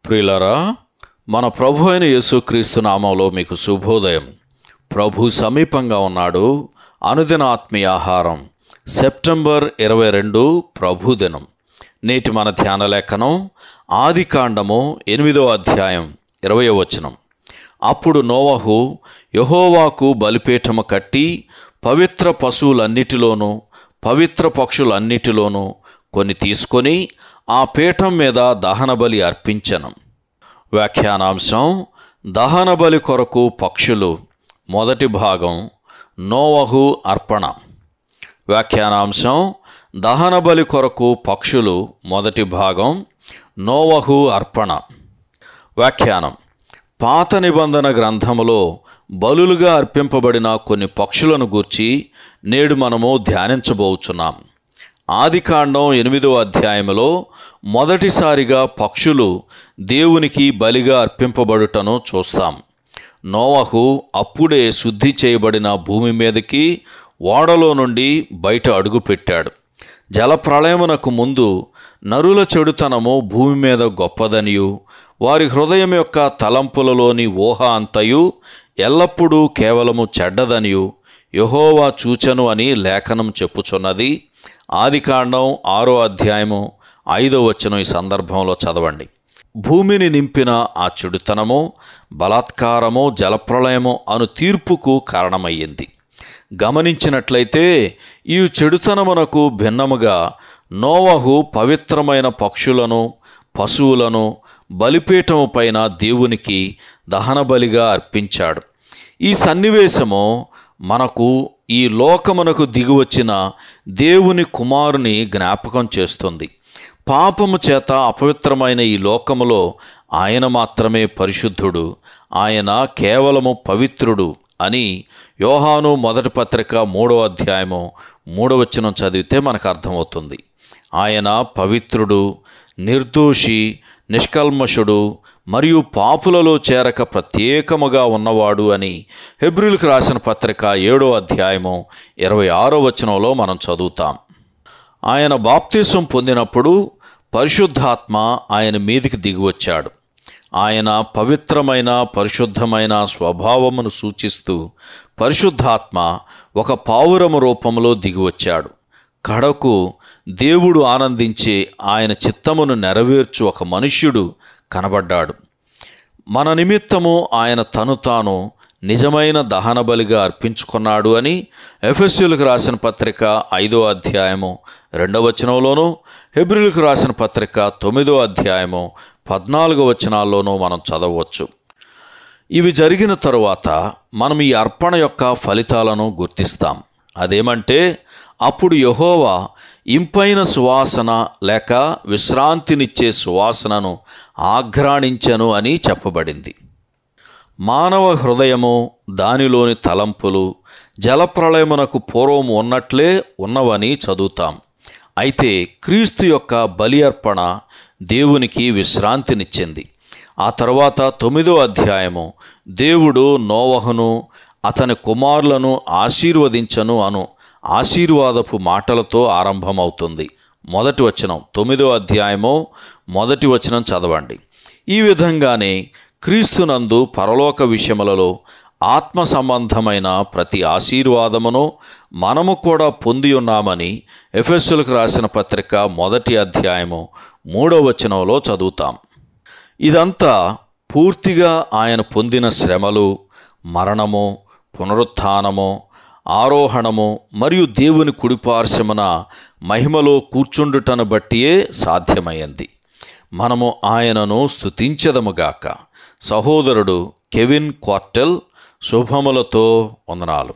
ప్రియులారా, మన ప్రభు అయిన యేసుక్రీస్తు నామంలో మీకు శుభోదయం. ప్రభు సమీపంగా ఉన్నాడు. అనుదిన ఆత్మీయ ఆహారం, సెప్టెంబర్ 22 ప్రభు దినం. నేటి మన ధ్యాన లేఖనం ఆదికాండము 8వ అధ్యాయం 20వ వచనం. అప్పుడు నోవహు యెహోవాకు బలిపీఠము కట్టి పవిత్ర పశువులన్నిటిలోనూ పవిత్ర పక్షులన్నిటిలోనూ కొన్ని తీసుకొని ఆ పీఠం మీద దహనబలి అర్పించెను. వ్యాఖ్యానాంశం: దహనబలి కొరకు పక్షులు. మొదటి భాగం నోవహు అర్పణ. వ్యాఖ్యానాంశం: దహనబలి కొరకు పక్షులు. మొదటి భాగం నోవహు అర్పణ. వ్యాఖ్యానం: పాత నిబంధన గ్రంథములో బలులుగా అర్పింపబడిన కొన్ని పక్షులను గూర్చి నేడు మనము ధ్యానించబోచున్నాం. ఆదికాండం 8వ అధ్యాయంలో మొదటిసారిగా పక్షులు దేవునికి బలిగా అర్పింపబడుటను చూస్తాం. నోవహు అప్పుడే శుద్ధి చేయబడిన భూమి మీదకి ఓడలో నుండి బయట అడుగుపెట్టాడు. జలప్రళయమునకు ముందు నరుల చెడుతనము భూమి మీద గొప్పదనియు, వారి హృదయం యొక్క తలంపులలోని ఊహ అంతయు ఎల్లప్పుడూ కేవలము చెడ్డదనియు యెహోవా చూచెను అని లేఖనం చెప్పుచున్నది. ఆదికాండం 6వ అధ్యాయము 5వ వచనం ఈ సందర్భంలో చదవండి. భూమిని నింపిన ఆ చెడుతనము, బలాత్కారము, జలప్రళయము అను తీర్పుకు కారణమయ్యింది. గమనించినట్లయితే ఈ చెడుతనమునకు భిన్నముగా నోవహు పవిత్రమైన పక్షులను, పశువులను బలిపీఠము పైన దేవునికి దహనబలిగా అర్పించాడు. ఈ సన్నివేశము మనకు ఈ లోకమునకు దిగివచ్చిన దేవుని కుమారుని జ్ఞాపకం చేస్తుంది. పాపము చేత అపవిత్రమైన ఈ లోకములో ఆయన మాత్రమే పరిశుద్ధుడు, ఆయన కేవలము పవిత్రుడు అని యోహాను మొదటి పత్రిక 3వ అధ్యాయము 3వ వచనం చదివితే మనకు అర్థమవుతుంది. ఆయన పవిత్రుడు, నిర్దోషి, నిష్కల్మషుడు మరియు పాపులలో చేరక ప్రత్యేకముగా ఉన్నవాడు అని హెబ్రీయులకు రాసిన పత్రిక 7వ అధ్యాయము 26వ వచనంలో మనం చదువుతాం. ఆయన బాప్తిసం పొందినప్పుడు పరిశుద్ధాత్మ ఆయన మీదికి దిగివచ్చాడు. ఆయన పవిత్రమైన పరిశుద్ధమైన స్వభావమును సూచిస్తూ పరిశుద్ధాత్మ ఒక పావురము రూపంలో దిగివచ్చాడు. కడకు దేవుడు ఆనందించి ఆయన చిత్తమును నెరవేర్చు ఒక మనుష్యుడు కనబడ్డాడు. మన నిమిత్తము ఆయన తను తాను నిజమైన దహనబలిగా అర్పించుకున్నాడు అని ఎఫెసీయులకు రాసిన పత్రిక 5వ అధ్యాయము 2వ వచనంలోనూ, హెబ్రీయులకు రాసిన పత్రిక 9వ అధ్యాయము 14వ వచనాల్లోనూ మనం చదవవచ్చు. ఇవి జరిగిన తరువాత మనం ఈ అర్పణ యొక్క ఫలితాలను గుర్తిస్తాం. అదేమంటే, అప్పుడు యెహోవా ఇంపైన సువాసన లేక విశ్రాంతినిచ్చే సువాసనను ఆఘ్రాణించెను అని చెప్పబడింది. మానవ హృదయము, దానిలోని తలంపులు జలప్రళయమునకు పూర్వం ఉన్నట్లే ఉన్నవని చదువుతాం. అయితే క్రీస్తు యొక్క బలి అర్పణ దేవునికి విశ్రాంతినిచ్చింది. ఆ తర్వాత 9వ అధ్యాయము దేవుడు నోవహును అతని కుమారులను ఆశీర్వదించను అను ఆశీర్వాదపు మాటలతో ఆరంభమవుతుంది. మొదటి వచనం 9వ అధ్యాయము 1వ వచనం చదవండి. ఈ విధంగానే క్రీస్తునందు పరలోక విషయములలో ఆత్మ సంబంధమైన ప్రతి ఆశీర్వాదమును మనము కూడా పొంది ఉన్నామని ఎఫెసీయులకు రాసిన పత్రిక 1వ అధ్యాయము 3వ వచనంలో చదువుతాం. ఇదంతా పూర్తిగా ఆయన పొందిన శ్రమలు, మరణము, పునరుత్థానము, ఆరోహణము మరియు దేవుని కుడిపార్శ్వమున మహిమలో కూర్చుండుటను బట్టియే సాధ్యమైంది. మనము ఆయనను స్తుతించెదముగాక. సహోదరుడు కెవిన్ క్వార్టెల్. శుభములతో వందనాలు.